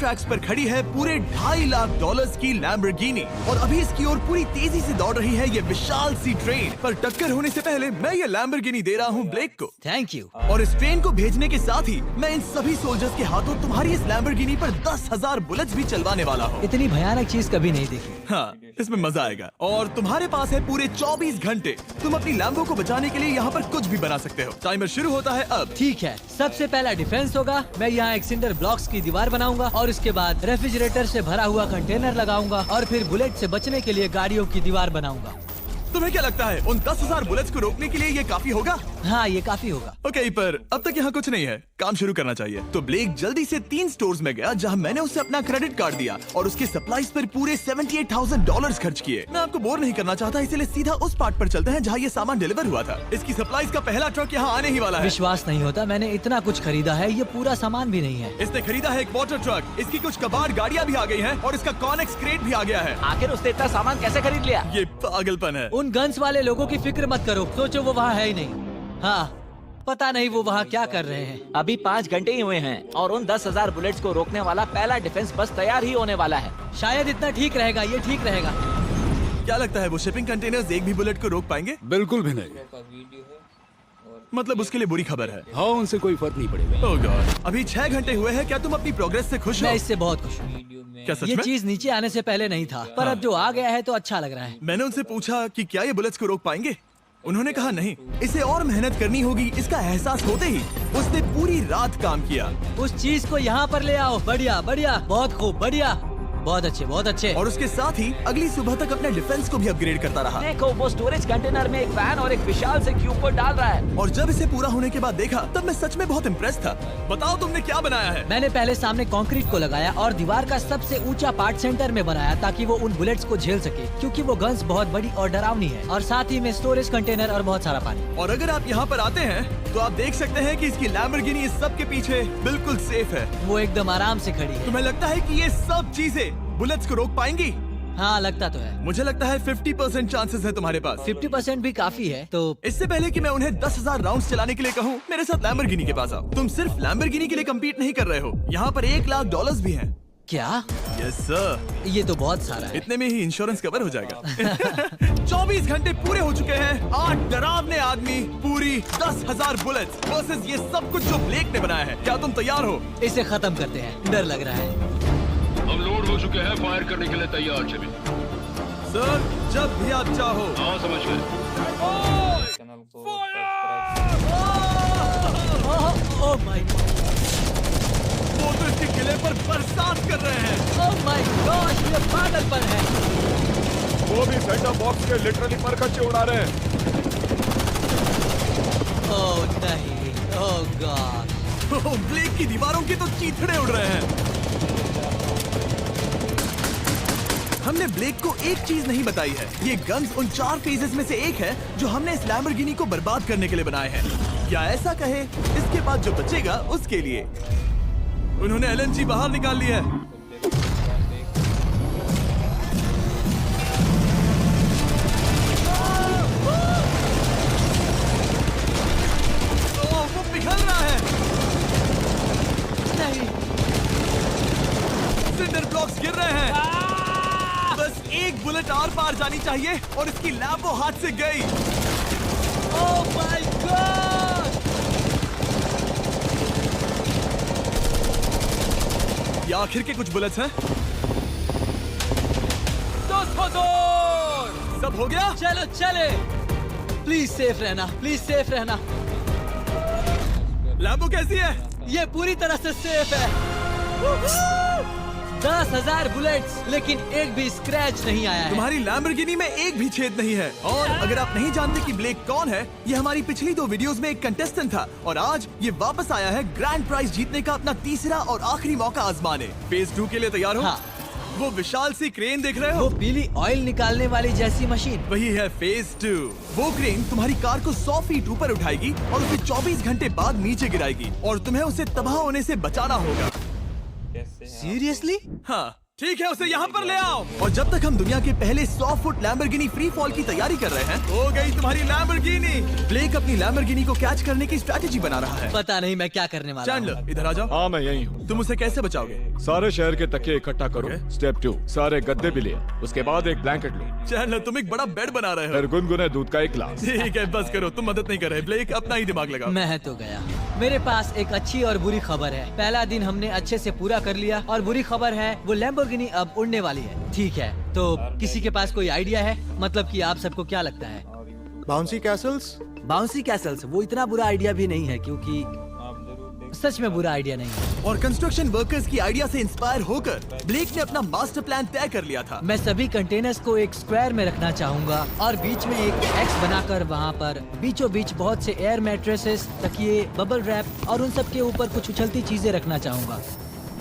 Tracks पर खड़ी है पूरे $2.5 लाख की लैम्बोर्गिनी और अभी इसकी ओर पूरी तेजी से दौड़ रही है ये विशाल सी ट्रेन। पर टक्कर होने से पहले मैं ये लैम्बोर्गिनी दे रहा हूँ ब्लेक को। Thank you. और इस ट्रेन को भेजने के साथ ही मैं इन सभी सोल्जर्स के हाथों तुम्हारी इस लैम्बोर्गिनी पर 10,000 बुलेट्स भी चलवाने वाला हूँ। इतनी भयानक चीज कभी नहीं देखी। हाँ, इसमें मजा आएगा। और तुम्हारे पास है पूरे 24 घंटे। तुम अपनी लैम्बो को बचाने के लिए यहाँ पर कुछ भी बना सकते हो। टाइमर शुरू होता है अब। ठीक है, सबसे पहला डिफेंस होगा। मैं यहाँ एक सिंडर ब्लॉक्स की दीवार बनाऊंगा और इसके बाद रेफ्रिजरेटर से भरा हुआ कंटेनर लगाऊंगा और फिर बुलेट से बचने के लिए गाड़ियों की दीवार बनाऊंगा। तुम्हें क्या लगता है उन 10,000 बुलेट्स को रोकने के लिए ये काफी होगा? हाँ, ये काफी होगा। ओके, पर अब तक यहाँ कुछ नहीं है, काम शुरू करना चाहिए। तो ब्लेक जल्दी से 3 स्टोर्स में गया जहाँ मैंने उसे अपना क्रेडिट कार्ड दिया और उसके सप्लाईज पर पूरे $78,000 खर्च किए। मैं आपको बोर नहीं करना चाहता, इसलिए सीधा उस पार्ट पर चलते हैं जहाँ ये सामान डिलीवर हुआ था। इसकी सप्लाईज का पहला ट्रक यहाँ आने ही वाला है। विश्वास नहीं होता, मैंने इतना कुछ खरीदा है, ये पूरा सामान भी नहीं है। इसने खरीदा है एक वाटर ट्रक, इसकी कुछ कबाड़ गाड़ियाँ भी आ गई है और इसका कॉनेक्स क्रेट भी आ गया है। आखिर उसने इतना सामान कैसे खरीद लिया? ये पागलपन है। उन गन्स वाले लोगों की फिक्र मत करो, सोचो वो वहाँ है ही नहीं। हाँ, पता नहीं वो वहाँ क्या कर रहे हैं। अभी 5 घंटे ही हुए हैं और उन 10,000 बुलेट्स को रोकने वाला पहला डिफेंस बस तैयार ही होने वाला है। शायद इतना ठीक रहेगा, ये ठीक रहेगा। क्या लगता है वो शिपिंग कंटेनर्स एक भी बुलेट को रोक पाएंगे? बिल्कुल भी नहीं। मतलब उसके लिए बुरी खबर है। हाँ, उनसे कोई फर्क नहीं पड़ेगा। ओह गॉड, अभी 6 घंटे हुए हैं। क्या तुम अपनी प्रोग्रेस से खुश हो? मैं इससे बहुत खुश हूँ। क्या सच ये में? चीज नीचे आने से पहले नहीं था, पर अब जो आ गया है तो अच्छा लग रहा है। मैंने उनसे पूछा कि क्या ये बुलेट्स को रोक पाएंगे। उन्होंने कहा नहीं, इसे और मेहनत करनी होगी। इसका एहसास होते ही उसने पूरी रात काम किया। उस चीज को यहाँ पर ले आओ। बढ़िया बढ़िया, बहुत खूब, बढ़िया, बहुत अच्छे, बहुत अच्छे। और उसके साथ ही अगली सुबह तक अपने डिफेंस को भी अपग्रेड करता रहा। देखो, वो स्टोरेज कंटेनर में एक वैन और एक विशाल से क्यूब को डाल रहा है। और जब इसे पूरा होने के बाद देखा तब मैं सच में बहुत इम्प्रेस था। बताओ तुमने क्या बनाया है? मैंने पहले सामने कंक्रीट को लगाया और दीवार का सबसे ऊंचा पार्ट सेंटर में बनाया ताकि वो उन बुलेट्स को झेल सके, क्योंकि वो गन्स बहुत बड़ी और डरावनी है। और साथ ही में स्टोरेज कंटेनर और बहुत सारा पानी। और अगर आप यहाँ पर आते हैं तो आप देख सकते हैं कि इसकी लैम्बोर्गिनी इस सब के पीछे बिल्कुल सेफ है। वो एकदम आराम से खड़ी है। तुम्हें लगता है कि ये सब चीजें बुलेट्स को रोक पाएंगी? हाँ, लगता तो है। मुझे लगता है 50% चांसेस है तुम्हारे पास। 50% भी काफी है। तो इससे पहले कि मैं उन्हें 10,000 राउंड्स चलाने के लिए कहूँ, मेरे साथ लैम्बोर्गिनी के पास आओ। तुम सिर्फ लैम्बोर्गिनी के लिए कम्पीट नहीं कर रहे हो, यहाँ पर $1 लाख भी हैं। क्या? Yes sir. ये तो बहुत सारा है। इतने में ही इंश्योरेंस कवर हो जाएगा। 24 घंटे पूरे हो चुके हैं। 8 डरावने आदमी, पूरी 10,000 बुलेट्स वर्सेस ये सब कुछ जो ब्लेक ने बनाया है। क्या तुम तैयार हो? इसे खत्म करते हैं, डर लग रहा है। हम लोड हो चुके हैं, फायर करने के लिए तैयार। चलिए सर, जब भी आप चाहो। हाँ, समझ गए। ओह माय गॉड, वो तो इसके किले पर बरसात कर रहे हैं। ओह माय गॉड, ये पागलपन है। वो भी सेटअप बॉक्स के लिटरली पर कच्चे उड़ा रहे हैं। ओह नहीं, ओह गॉड। ब्लेक की दीवारों के तो चीथड़े उड़ रहे हैं। हमने ब्लेक को एक चीज नहीं बताई है, ये गन्स उन 4 फेजेस में से एक है जो हमने इस लैम्बोर्गिनी को बर्बाद करने के लिए बनाए हैं। या ऐसा कहे, इसके बाद जो बचेगा उसके लिए। उन्होंने LNG बाहर निकाल ली है। वो पिघल रहा है। नहीं, सिंडर ब्लॉक्स गिर रहे हैं। बस एक बुलेट आर पार जानी चाहिए और इसकी लैम्बो हाथ से गई। Oh my God. ये आखिर के कुछ बुलेट्स हैं। सब हो गया? चलो चले। प्लीज सेफ रहना, प्लीज सेफ रहना। लैम्बो कैसी है? ये पूरी तरह से सेफ है। 10,000 बुलेट्स, लेकिन एक भी स्क्रैच नहीं आया है। तुम्हारी लैम्बोर्गिनी में एक भी छेद नहीं है। और अगर आप नहीं जानते कि ब्लेक कौन है, ये हमारी पिछली 2 वीडियोस में एक कंटेस्टेंट था और आज ये वापस आया है ग्रैंड प्राइज जीतने का अपना तीसरा और आखिरी मौका आजमाने। फेज 2 के लिए तैयार हो? हाँ। वो विशाल सी क्रेन देख रहे हो? वो पीली ऑयल निकालने वाली जैसी मशीन। वही है फेज 2। वो क्रेन तुम्हारी कार को 100 फीट ऊपर उठाएगी और उसे 24 घंटे बाद नीचे गिराएगी और तुम्हें उसे तबाह होने से बचाना होगा। सीरियसली? हाँ, ठीक है, उसे यहाँ पर ले आओ। और जब तक हम दुनिया के पहले 100 फुट लैम्बोर्गिनी फ्री फॉल की तैयारी कर रहे हैं, हो गई तुम्हारी लैम्बोर्गिनी। ब्लेक अपनी लैम्बोर्गिनी को कैच करने की स्ट्रैटेजी बना रहा है। पता नहीं मैं क्या करने वाला हूँ। चैंडलर इधर आ जाओ। हाँ मैं यही हूँ। तुम उसे कैसे बचाओगे? सारे शहर के तकिए इकट्ठा करो। स्टेप 2, सारे गद्दे भी ले। उसके बाद एक ब्लैंकेट लो। चैंडलर तुम एक बड़ा बेड बना रहे हो। फिर गुनगुने दूध का एक गिलास। ठीक है, बस करो, तुम मदद नहीं कर रहे। ब्लेक अपना ही दिमाग लगाओ। मैं तो गया। मेरे पास एक अच्छी और बुरी खबर है। पहला दिन हमने अच्छे से पूरा कर लिया और बुरी खबर है वो लैम्बोर्गिनी अब उड़ने वाली है। ठीक है, तो किसी के पास कोई आइडिया है? मतलब कि आप सबको क्या लगता है? Bouncy Castle's? बाउंसी कैसल्स वो इतना बुरा आइडिया भी नहीं है, क्योंकि सच में बुरा आइडिया नहीं है। और कंस्ट्रक्शन वर्कर्स की आइडिया से इंस्पायर होकर ब्लेक ने अपना मास्टर प्लान तय कर लिया था। मैं सभी कंटेनर्स को एक स्क्वायर में रखना चाहूंगा और बीच में एक एक्स बनाकर वहाँ पर बीचों बीच बहुत से एयर मैट्रेसेस, तकिए, बबल रैप और उन सब के ऊपर कुछ उछलती चीजें रखना चाहूंगा।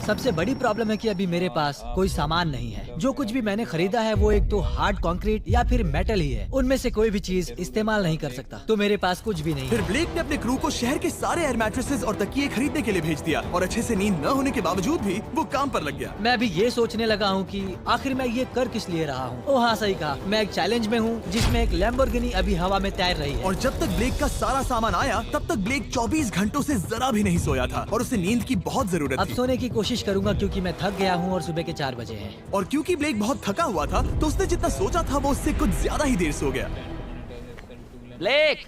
सबसे बड़ी प्रॉब्लम है कि अभी मेरे पास कोई सामान नहीं है। जो कुछ भी मैंने खरीदा है वो एक तो हार्ड कंक्रीट या फिर मेटल ही है। उनमें से कोई भी चीज इस्तेमाल नहीं कर सकता, तो मेरे पास कुछ भी नहीं फिर है। ब्लेक ने अपने क्रू को शहर के सारे एयर मैट्रेसेस और तकिए खरीदने के लिए भेज दिया और अच्छे से नींद न होने के बावजूद भी वो काम पर लग गया। मैं अभी ये सोचने लगा हूँ कि आखिर मैं ये कर किस लिए रहा हूँ। ओह हाँ, सही कहा। मैं एक चैलेंज में हूँ जिसमें एक लैम्बोर्गिनी अभी हवा में तैर रही है। और जब तक ब्लेक का सारा सामान आया तब तक ब्लेक 24 घंटों से जरा भी नहीं सोया था और उसे नींद की बहुत जरूरत अब थी। सोने की कोशिश करूंगा क्योंकि मैं थक गया हूँ और सुबह के 4 बजे हैं। और क्योंकि ब्लेक बहुत थका हुआ था तो उसने जितना सोचा था वो उससे कुछ ज्यादा ही देर सो गया। ब्लेक,